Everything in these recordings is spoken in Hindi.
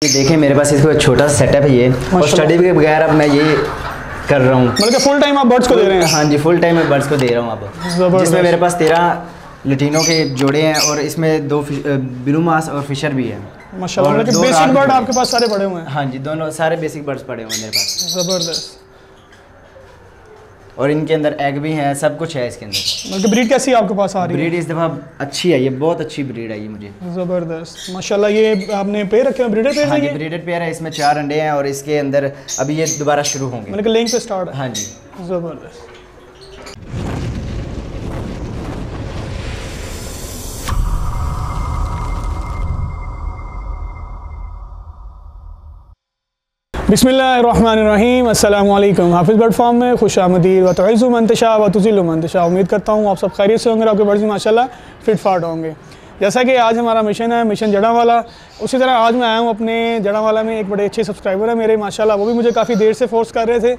ये देखें मेरे पास इसको छोटा सेटअप है ये, और स्टडी के बगैर अब मैं ये कर रहा हूँ। मतलब फुल टाइम आप बर्ड्स को दे रहे हैं? हाँ जी, फुल टाइम मैं बर्ड्स को दे रहा हूँ अब, जिसमें मेरे पास 13 लटीनों के जोड़े हैं और इसमें 2 ब्लू मास और फिशर भी है माशाल्लाह। मतलब बेसिक बर्ड आपके पास सारे पड़े हुए हैं? हाँ जी, दोनों सारे बेसिक बर्ड्स पड़े हुए हैं मेरे पास। ज़बरदस्त। और इनके अंदर एग भी हैं, सब कुछ है इसके अंदर। मतलब ब्रीड कैसी है आपके पास आ रही है? ब्रीड इस दफ़ा अच्छी है, ये बहुत अच्छी ब्रीड है ये मुझे। ज़बरदस्त माशाल्लाह। ये आपने पेयर रखे हैं, ब्रीडर पेयर? हाँ जी, ब्रीडेड पेयर है, इसमें 4 अंडे हैं और इसके अंदर अभी ये दोबारा शुरू होंगे। मतलब लेइंग पे स्टार्ट है? हाँ जी। ज़बरदस्त। बिस्मिल्लाहिर्रहमानिर्रहीम। अस्सलाम वालेकुम। हाफिज़ बर्ड फार्म में खुश आमदीद। व तुइज़्ज़ु मन तशा व तुज़िल्लु मन तशा। उम्मीद करता हूँ आप सब खैरियत से होंगे, आपके बर्ड्स माशाल्लाह फिट फाट होंगे। जैसा कि आज हमारा मिशन है, मिशन जड़ावाला, उसी तरह आज मैं आया हूँ अपने जड़ावाला में। एक बड़े अच्छे सब्सक्राइबर है मेरे माशाल्लाह, वो भी मुझे काफ़ी देर से फोर्स कर रहे थे,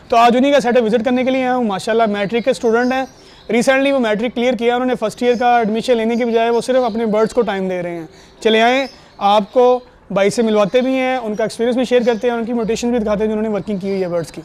तो आज उन्हीं का सेटअप विज़िट करने के लिए आया हूँ। माशाल्लाह मैट्रिक के स्टूडेंट हैं, रिसेंटली वो मैट्रिक क्लियर किया उन्होंने। फर्स्ट ईयर का एडमिशन लेने की बजाय वो सिर्फ अपने बर्ड्स को टाइम दे रहे हैं। चले आएँ आपको भाई से मिलवाते भी हैं, उनका एक्सपीरियंस भी शेयर करते हैं, उनकी मोटिवेशन भी दिखाते हैं जिन्होंने वर्किंग की हुई है बर्ड्स की।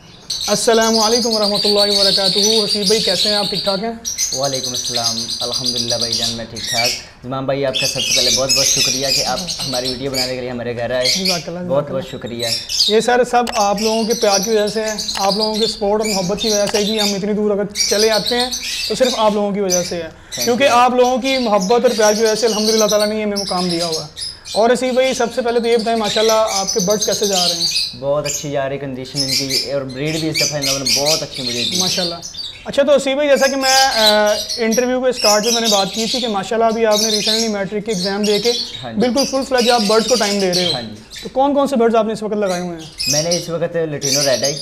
अस्सलामु अलैकुम वरहमतुल्लाहि वबरकातुहू। हसीब भाई कैसे हैं आप? ठीक ठाक हैं? वालेकुम अस्सलाम, अल्हम्दुलिल्लाह भाईजान मैं ठीक ठाक। इमाम भाई आपका सबसे पहले बहुत बहुत शुक्रिया कि आप हमारी वीडियो बनाने के लिए हमारे घर आए। बहुत बहुत शुक्रिया। ये सर सब आप लोगों के प्यार की वजह से है, आप लोगों के सपोर्ट और मोहब्बत की वजह से कि हम इतनी दूर अगर चले आते हैं तो सिर्फ आप लोगों की वजह से है, क्योंकि आप लोगों की मोहब्बत और प्यार की वजह से अल्हम्दुलिल्लाह ताला ने ये हमें मुकाम दिया हुआ है। और हसीब भाई सबसे पहले तो ये बताएं माशाल्लाह आपके बर्ड्स कैसे जा रहे हैं? बहुत अच्छी जा रही कंडीशन इनकी, और ब्रीड भी इस दफ़ा इन लोगों ने बहुत अच्छी मुझे दी माशाल्लाह। अच्छा, तो हसीब भाई जैसा कि मैं इंटरव्यू के स्टार्ट में मैंने बात की थी कि माशाल्लाह अभी आपने रिसेंटली मैट्रिक के एग्ज़ाम दे के बिल्कुल फुल फ्लैज आप बर्ड्स को टाइम दे रहे हो। हाँ जी। तो कौन कौन से बर्ड्स आपने इस वक्त लगाए हुए हैं? मैंने इस वक्त लटीनो रेड आई,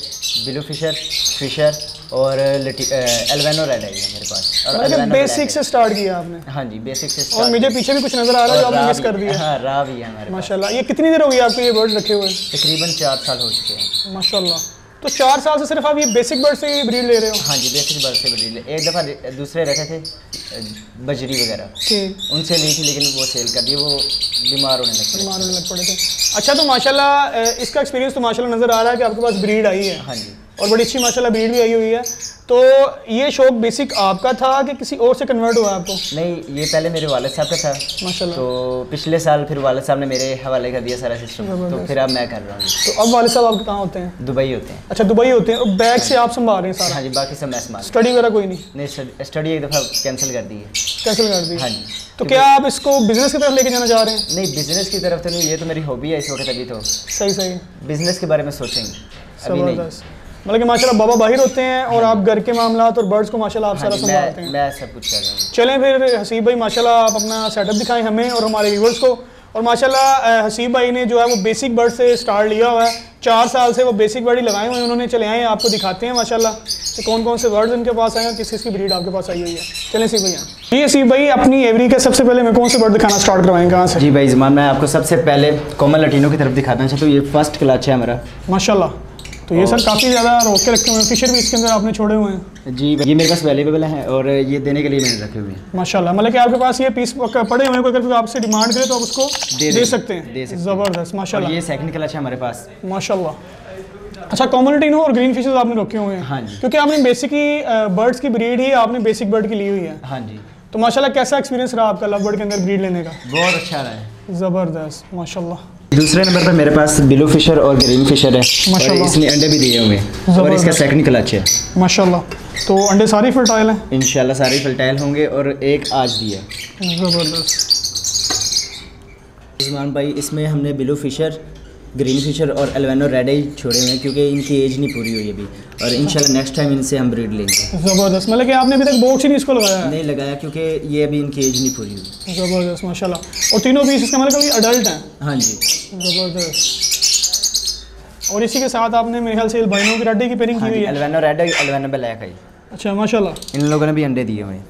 ब्लू फिशर और एल्वेनो रेड आई है मेरे पास। और मतलब बेसिक से स्टार्ट किया आपने? हाँ जी, बेसिक से। और मुझे पीछे भी कुछ नज़र आ रहा है जो आपने मिस कर दिया। हाँ, रा भी है हमारे माशाल्लाह। ये कितनी देर हो गई आपको ये बर्ड्स रखे हुए? तकरीबन 4 साल हो चुके हैं। माशाल्लाह। तो 4 साल से सिर्फ आप ये बेसिक बर्ड से ही ब्रीड ले रहे हो? हाँ जी, बेसिक बर्ड से ब्रीड ले। एक दफ़ा दूसरे रखे थे बजरी वगैरह, ठीक, उनसे ली थी लेकिन वो सेल कर दी, वो बीमार होने लग पड़े थे। अच्छा, तो माशाल्लाह इसका एक्सपीरियंस तो माशाल्लाह नज़र आ रहा है कि आपके पास ब्रीड आई है। हाँ जी, और बड़ी अच्छी माशाल्लाह ब्रीड भी आई हुई है। तो ये शौक बेसिक आपका था कि किसी और से कन्वर्ट हुआ आपको? नहीं, ये पहले मेरे वालिद साहब का था माशाल्लाह। तो पिछले साल फिर वालिद साहब ने मेरे हवाले कर दिया सारा सिस्टम, तो फिर अब मैं कर रहा हूँ। तो अब वालिद साहब आपके कहाँ होते हैं? दुबई होते हैं। अच्छा, दुबई होते हैं। और बैग से आप संभाल रहे हैं सारा? हाँ जी, बाकी सब मैं संभाल। स्टडी वगैरह कोई नहीं? नहीं, स्टडी एक दफ़ा कैंसिल कर दी है। कैंसिल कर दी? हाँ जी। तो क्या आप इसको बिजनेस की तरफ लेके जाना चाह रहे हैं? नहीं, बिजनेस की तरफ तो नहीं, ये तो मेरी हॉबी है इस वक्त। अभी तो सही बिजनेस के बारे में सोचेंगे अभी नहीं। मतलब कि माशाल्लाह बाबा बाहिर होते हैं और आप घर के मामलात और बर्ड्स को माशाल्लाह आप सारा संभालते हैं। मैं सब कुछ कर रहा हूँ। चलें फिर हसीब भाई माशाल्लाह आप अपना सेटअप दिखाएं हमें और हमारे व्यूअर्स को। और माशाल्लाह हसीब भाई ने जो है वो बेसिक बर्ड से स्टार्ट लिया हुआ है, 4 साल से वो बेसिक बर्ड ही लगाए हुए हैं उन्होंने। चले आए आपको दिखाते हैं माशाल्लाह कि कौन कौन से बर्ड्स इनके पास आए हैं, किस किस की ब्रीड आपके पास आई हुई है। चलें हसीब भैया। ये हसीब भाई अपनी एवरी के सबसे पहले मैं कौन से बर्ड दिखाना स्टार्ट करवाएंगे, कहाँ से? जी भाई ज़मान, मैं आपको सबसे पहले कॉमन लटीनो की तरफ दिखाना चाहता हूँ। ये फर्स्ट क्लच है मेरा माशाल्लाह। तो ये सर काफ़ी ज़्यादा रोक के रखे हुए हैं, फिशर भी इसके अंदर आपने छोड़े हुए हैं? जी, ये मेरे पास अवेलेबल है और ये देने के लिए मैंने रखे हुए हैं माशाल्लाह। मतलब कि आपके पास ये पीस पड़े हुए हैं, अगर आपसे डिमांड करे तो आप उसको दे सकते हैं। ज़बरदस्त माशाल्लाह। ये सेकंड क्लच है हमारे पास माशाल्लाह। अच्छा, कॉमन लटीनो और ग्रीन फिशेस आपने रखे हुए हैं? हाँ जी, क्योंकि आपने बेसिकली बर्ड्स की ब्रीड ही आपने बेसिक बर्ड की ली हुई है। हाँ जी। तो माशाल्लाह कैसा एक्सपीरियंस रहा आपका लव बर्ड के अंदर ब्रीड लेने का? बहुत अच्छा रहा है। ज़बरदस्त माशाल्लाह। दूसरे नंबर पर मेरे पास ब्लू फिशर और ग्रीन फिशर है माशाल्लाह। इसने अंडे भी दिए हुए हैं और इसका सेकंड क्लच है माशाल्लाह। तो अंडे सारे फर्टाइल हैं? इंशाल्लाह सारे फर्टाइल होंगे और एक आज दिया। ज़बरदस्त। इस्मान भाई, इसमें हमने ब्लू फिशर, ग्रीन फिशर और एल्वेनो रेड आई छोड़े हुए हैं क्योंकि इनकी एज नहीं पूरी हुई अभी, और इंशाल्लाह नेक्स्ट टाइम इनसे हम ब्रीड लेंगे। ज़बरदस्त। मतलब कि आपने अभी तक बॉक्स ही नहीं इसको लगाया? नहीं लगाया क्योंकि ये अभी इनकी एज नहीं पूरी हुई। ज़बरदस्त माशाल्लाह। और तीनों पीस इसका मतलब अडल्ट हैं? हाँ जी। ज़बरदस्त। और इसी के साथ आपने मेरे ख्याल से एल्बिनो की रेड की पेयरिंग की हुई है? एल्वेनो रेड आई, एल्वेनो ब्लैक आई। अच्छा माशाल्लाह। इन लोगों ने भी अंडे दिए हुए हैं।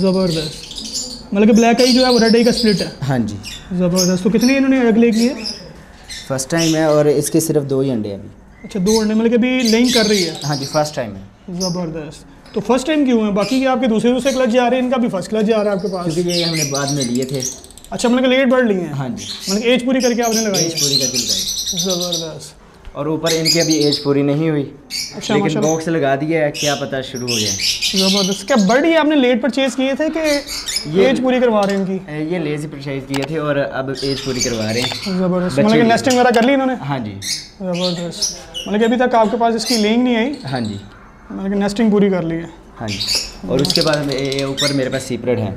ज़बरदस्त। मतलब कि ब्लैक आई जो है वो रेड आई का स्प्लिट है? हाँ जी। ज़बरदस्त। तो कितने इन्होंने एग ले किए? फर्स्ट टाइम है और इसके सिर्फ 2 ही अंडे हैं अभी। अच्छा, 2 अंडे। मतलब कि अभी लेइंग कर रही है? हाँ जी, फर्स्ट टाइम है। ज़बरदस्त। तो फर्स्ट टाइम क्यों है? बाकी के आपके दूसरे क्लच जा रहे हैं, इनका भी फर्स्ट क्लच जा रहा है आपके पास? क्योंकि ये हमने बाद में लिए थे अच्छा, मतलब लेट बर्ड लिए हैं। हाँ जी, मतलब एज पूरी करके आपने लगाई एज है। पूरी करके लगाई। ज़बरदस्त। और ऊपर इनकी अभी एज पूरी नहीं हुई, अच्छा, लेकिन माशाल्लाह। बॉक्स लगा दिया है, क्या पता शुरू हो जाए। ज़बरदस्त। क्या बर्ड ये आपने लेट परचेज़ किए थे कि ये- एज पूरी करवा रहे हैं इनकी? ये लेज़ी परचेज किए थे और अब एज पूरी करवा रहे हैं। ज़बरदस्त। बच्चे मतलब कि भी- नेस्टिंग वगैरह कर ली इन्होंने? हाँ जी, ज़बरदस्त। मतलब कि अभी तक आपके पास इसकी लेइंग नहीं आई, हाँ जी, मतलब कि नेस्टिंग पूरी कर ली है। हाँ जी। और उसके बाद ये ऊपर मेरे पास सीपरेट हैं,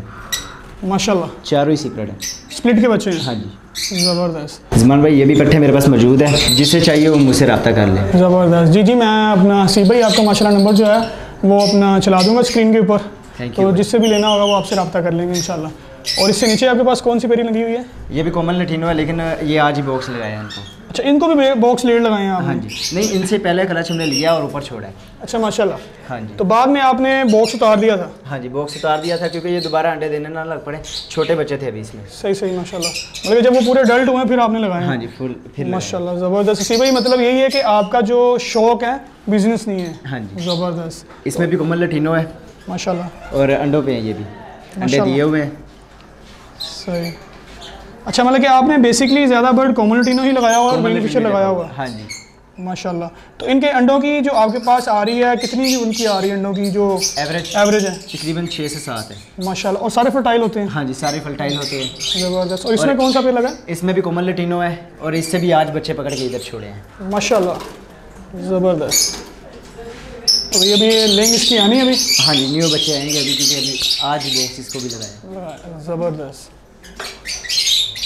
माशाल्लाह। चारों ही सीपरेट हैं। स्प्लिट के बच्चे हैं। हाँ जी। ज़बरदस्त। जमान भाई ये भी पट्टे मेरे पास मौजूद है, जिससे चाहिए वो मुझसे रब्ता कर ले। ज़बरदस्त। जी जी, मैं अपना हसीब भाई आपका माशाल्लाह नंबर जो है वो अपना चला दूंगा स्क्रीन के ऊपर, Thank you तो भाई। जिससे भी लेना होगा वो आपसे रब्ता कर लेंगे इंशाल्लाह। और इससे नीचे आपके पास कौन सी पेरी लगी हुई है? ये भी कॉमन लटीनो है, लेकिन ये आज ही बॉक्स लगाया है इनको। अच्छा, इनको भी बॉक्स लेट लगाए हैं आपने? हाँ जी, नहीं इनसे पहले क्लच हमने लिया और ऊपर छोड़ा है। अच्छा, माशाल्लाह। हाँ जी, तो बाद में आपने बॉक्स उतार दिया था? हाँ जी, बॉक्स उतार दिया था क्योंकि ये दोबारा अंडे देने ना लग पड़े, छोटे बच्चे थे अभी इसमें। सही सही, माशाल्लाह। मतलब कि जब वो पूरे अडल्ट हुए फिर आपने लगाए हैं? हाँ जी, फुल फिर लगाया। माशाल्लाह, ज़बरदस्त। इसी भाई मतलब यही है कि आपका जो शौक़ है बिजनेस नहीं है। हाँ जी, ज़बरदस्त। इसमें भी कॉमन लटीनो है माशाल्लाह, और अंडों पे हैं, ये भी अंडे माशाल्लाह। दिए हुए हैं। सही। अच्छा, मतलब कि आपने बेसिकली ज़्यादा बर्ड कॉमन लटीनो ही लगाया हुआ और Common ग्रीन फिशर Latino लगाया लगा हुआ? हाँ जी। माशाल्लाह। तो इनके अंडों की जो आपके पास आ रही है, कितनी उनकी आ रही है अंडों की जो एवरेज एवरेज है? तकरीबन 6 से 7 है। माशाल्लाह। और सारे फर्टाइल होते हैं? हाँ जी, सारे फर्टाइल होते हैं। ज़बरदस्त। और इसमें कौन सा पेड़ लगा है? इसमें भी कॉमन लटीनो है और इससे भी आज बच्चे पकड़ के इधर छोड़े हैं। माशाल्लाह, ज़बरदस्त। तो ये भी लिंग इसकी आनी है अभी? हाँ जी, न्यू बच्चे आएंगे अभी, क्योंकि अभी आज बॉक्स इसको भी लगाया। ज़बरदस्त।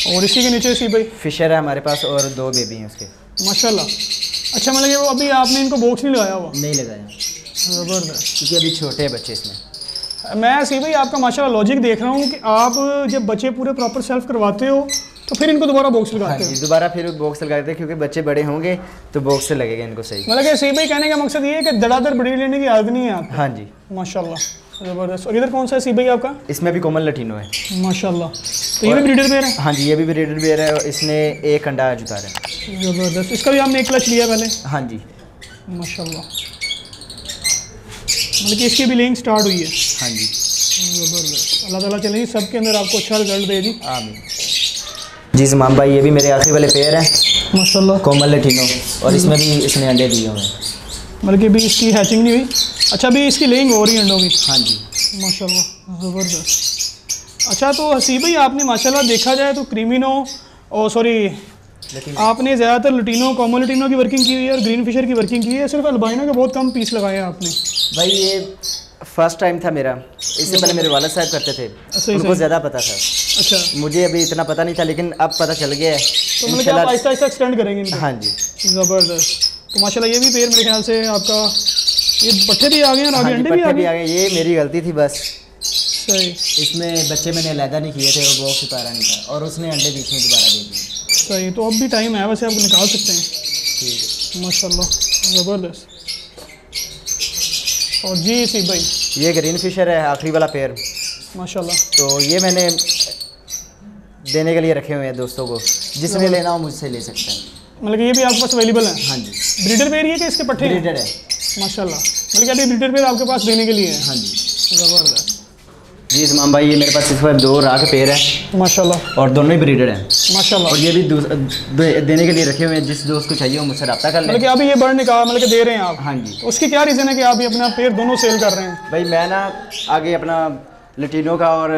और इसी के नीचे सी भाई फिशर है हमारे पास और 2 बेबी हैं उसके। माशाल्लाह। अच्छा, मतलब ये वो अभी आपने इनको बॉक्स नहीं लगाया हुआ? नहीं लगाया ज़बरदस्त। क्योंकि अभी छोटे हैं बच्चे इसमें। मैं सी भाई आपका माशाल्लाह लॉजिक देख रहा हूँ कि आप जब बच्चे पूरे प्रॉपर सेल्फ करवाते हो तो फिर इनको दोबारा बॉक्स हाँ लगाते जी, हो? दोबारा फिर बॉक्स लगाते हैं क्योंकि बच्चे बड़े होंगे तो बॉक्स से लगेगा इनको सही। मतलब कि सी भाई कहने का मकसद ये है कि धड़ाधड़ ब्रीड लेने की आदत नहीं है आपको? हाँ जी, माशाल्लाह, ज़बरदस्त। और इधर कौन सा है सी भाई आपका? इसमें भी कॉमन लटीनो है। माशाल्लाह। तो ये भी ब्रीडर पेयर है? हाँ जी, ये भी ब्रीडर बेयर है और इसने 1 अंडा आज उतारा है। ज़बरदस्त। इसका भी आपने एक क्लच लिया पहले? हाँ जी, माशाल्लाह। मतलब कि इसकी भी लेइंग स्टार्ट हुई है? हाँ जी, ज़बरदस्त। अल्लाह ताला चले जी सबके अंदर आपको अच्छा रिजल्ट दे जी। आमीन। जी जमान भाई, ये भी मेरे आखिरी वाले पेयर हैं, माशाल्लाह। कॉमन लटीनो, और इसमें भी इसने अंडे दिए हुए हैं। मतलब कि अभी इसकी हैचिंग नहीं हुई? अच्छा, अभी इसकी लेइंग हो रही है अंडों की? हाँ जी, माशाल्लाह, ज़बरदस्त। अच्छा, तो हसीब भाई आपने माशाल्लाह देखा जाए तो क्रीमिनो और सॉरी लटीनो आपने ज़्यादातर लटीनो कॉमन लटीनो की वर्किंग की हुई है और ग्रीन फिशर की वर्किंग की है, सिर्फ अल्बाइनो के बहुत कम पीस लगाए हैं आपने। भाई ये फर्स्ट टाइम था मेरा, इससे पहले मेरे वालिद साहब करते थे, सही, उनको सही। ज़्यादा पता था, अच्छा, मुझे अभी इतना पता नहीं था, लेकिन अब पता चल गया है। तो मतलब कि आप आहिस्ता आहिस्ता एक्सटेंड करेंगे इनको? हाँ जी, ज़बरदस्त। तो माशाल्लाह ये भी पेड़ मेरे ख्याल से आपका ये पट्टे भी आ गए हैं और हाँ आगे जी, अंडे भी आ पट्टे भी गए? आ गए। ये मेरी गलती थी बस, सही इसमें बच्चे मैंने अलहदा नहीं किए थे और बॉक्स उतारा नहीं था, और उसने अंडे बीच में दोबारा दे दिए। सही। तो अब भी टाइम है, वैसे आप निकाल सकते हैं। ठीक है। माशाल्लाह, ज़बरदस्त। और जी सी भाई ये ग्रीन फिशर है, आखिरी वाला पेयर, माशाल्लाह। तो ये मैंने देने के लिए रखे हुए हैं दोस्तों को, जिसने लेना हो मुझसे ले सकते हैं। मतलब कि ये भी आपके पास अवेलेबल है? हाँ जी, ब्रीडर पेयर ही है कि इसके पट्टे हैं? ब्रीडर है। माशाल्लाह। मतलब कि अभी ब्रीडर पेयर आपके पास देने के लिए है? हाँ जी, ज़बरदस्त। जी इस्माम भाई, ये मेरे पास इस वक्त 2 राह के पेयर है माशाल्लाह, और दोनों ही ब्रीडर हैं, माशाल्लाह। और ये भी देने के लिए रखे हुए हैं। जिस दोस्त को चाहिए वो मुझसे रब्ता कर मतलब ले। कि अभी ये बर्ड निकाल मतलब कि दे रहे हैं आप? हाँ जी, तो उसकी क्या रीज़न है कि आप ये अपना पेयर दोनों सेल कर रहे हैं? भाई मैं ना आगे अपना लटीनो का और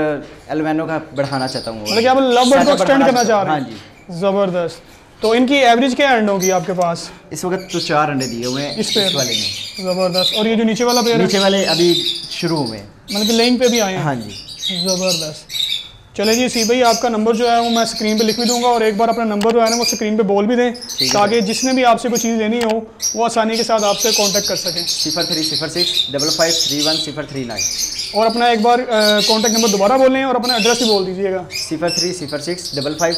एल्वेनो का बढ़ाना चाहता हूँ। मतलब कि आप लव बर्ड को एक्सटेंड करना चाह रहे हाँ हैं? जी, ज़बरदस्त। तो इनकी एवरेज क्या एंड होगी आपके पास? इस वक्त तो 4 अंडे दिए हुए हैं इस पेयर वाले में। ज़बरदस्त। और ये जो नीचे वाला पेयर है? नीचे वाले अभी शुरू हुए। मतलब कि लेइंग पे भी आए हैं? हाँ जी, ज़बरदस्त। चले जी सी भाई, आपका नंबर जो है वो मैं स्क्रीन पे लिख भी दूंगा, और एक बार अपना नंबर जो है ना वो स्क्रीन पे बोल भी दें, ताकि जिसने भी आपसे कोई चीज़ लेनी हो वो आसानी के साथ आपसे कांटेक्ट कर सकें। 0306 5531 039। और अपना एक बार कांटेक्ट नंबर दोबारा बोलें और अपना एड्रेस भी बोल दीजिएगा। 0306 5531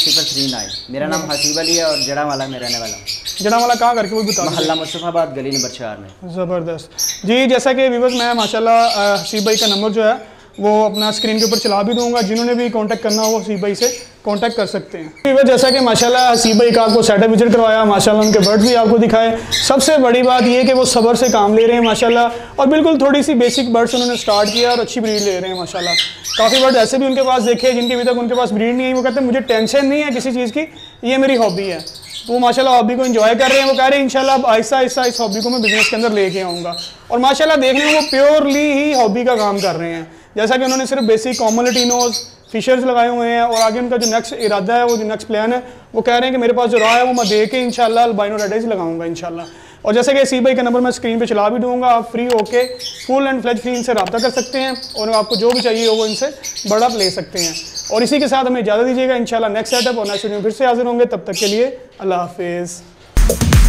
039। मेरा नाम हसीब अली है और जड़ा वाला में रहने वाला हूँ। जड़ा वाला कहाँ करके वो भी बता दीजिए। मोहल्ला मुस्तफ़ाबाद, गली नंबर 4 में। ज़बरदस्त। जी जैसा कि व्यूअर्स, मैं माशाल्लाह हसीब भाई का नंबर जो है वो अपना स्क्रीन के ऊपर चला भी दूंगा। जिन्होंने भी कांटेक्ट करना हो हसीब भाई से कांटेक्ट कर सकते हैं। जैसा कि माशाल्लाह हसीब भाई का आपको सेटअप विजिट करवाया, माशाल्लाह उनके बर्ड्स भी आपको दिखाए। सबसे बड़ी बात ये कि वो सब्र से काम ले रहे हैं माशाल्लाह, और बिल्कुल थोड़ी सी बेसिक बर्ड्स उन्होंने स्टार्ट किया और अच्छी ब्रीड ले रहे हैं माशाल्लाह। काफ़ी बर्ड ऐसे भी उनके पास देखे जिनके अभी तक उनके पास ब्रीड नहीं है, वो कहते हैं मुझे टेंशन नहीं है किसी चीज़ की, ये मेरी हॉबी है। तो वो माशाल्लाह हॉबी को एंजॉय कर रहे हैं। वो कह रहे हैं इंशाल्लाह अब आहिस्ता आहिस्ता इस हॉबी को मैं बिजनेस के अंदर लेके आऊँगा। और माशाल्लाह देखने में वो प्योरली ही हॉबी का काम कर रहे हैं। जैसा कि उन्होंने सिर्फ बेसिक कॉमन लैटिनोज फिशर्स लगाए हुए हैं, और आगे उनका जो नेक्स्ट इरादा है, वो जो नेक्स्ट प्लान है, वो कह रहे हैं कि मेरे पास जो रहा है वो मैं दे के इंशाल्लाह अल्बाइनो रेड आइज लगाऊंगा इंशाल्लाह। और जैसे कि हसीब भाई का नंबर मैं स्क्रीन पे चला भी दूंगा, आप फ्री होके फुल एंड फ्लेज फ्री इनसे रब्ता कर सकते हैं, और आपको जो भी चाहिए हो वो इनसे बड़ा ले सकते हैं। और इसी के साथ हमें इजाज़त दीजिएगा। इंशाल्लाह नेक्स्ट सेटअप और नेक्स्ट वीडियो फिर से हाजिर होंगे। तब तक के लिए अल्लाह हाफिज़।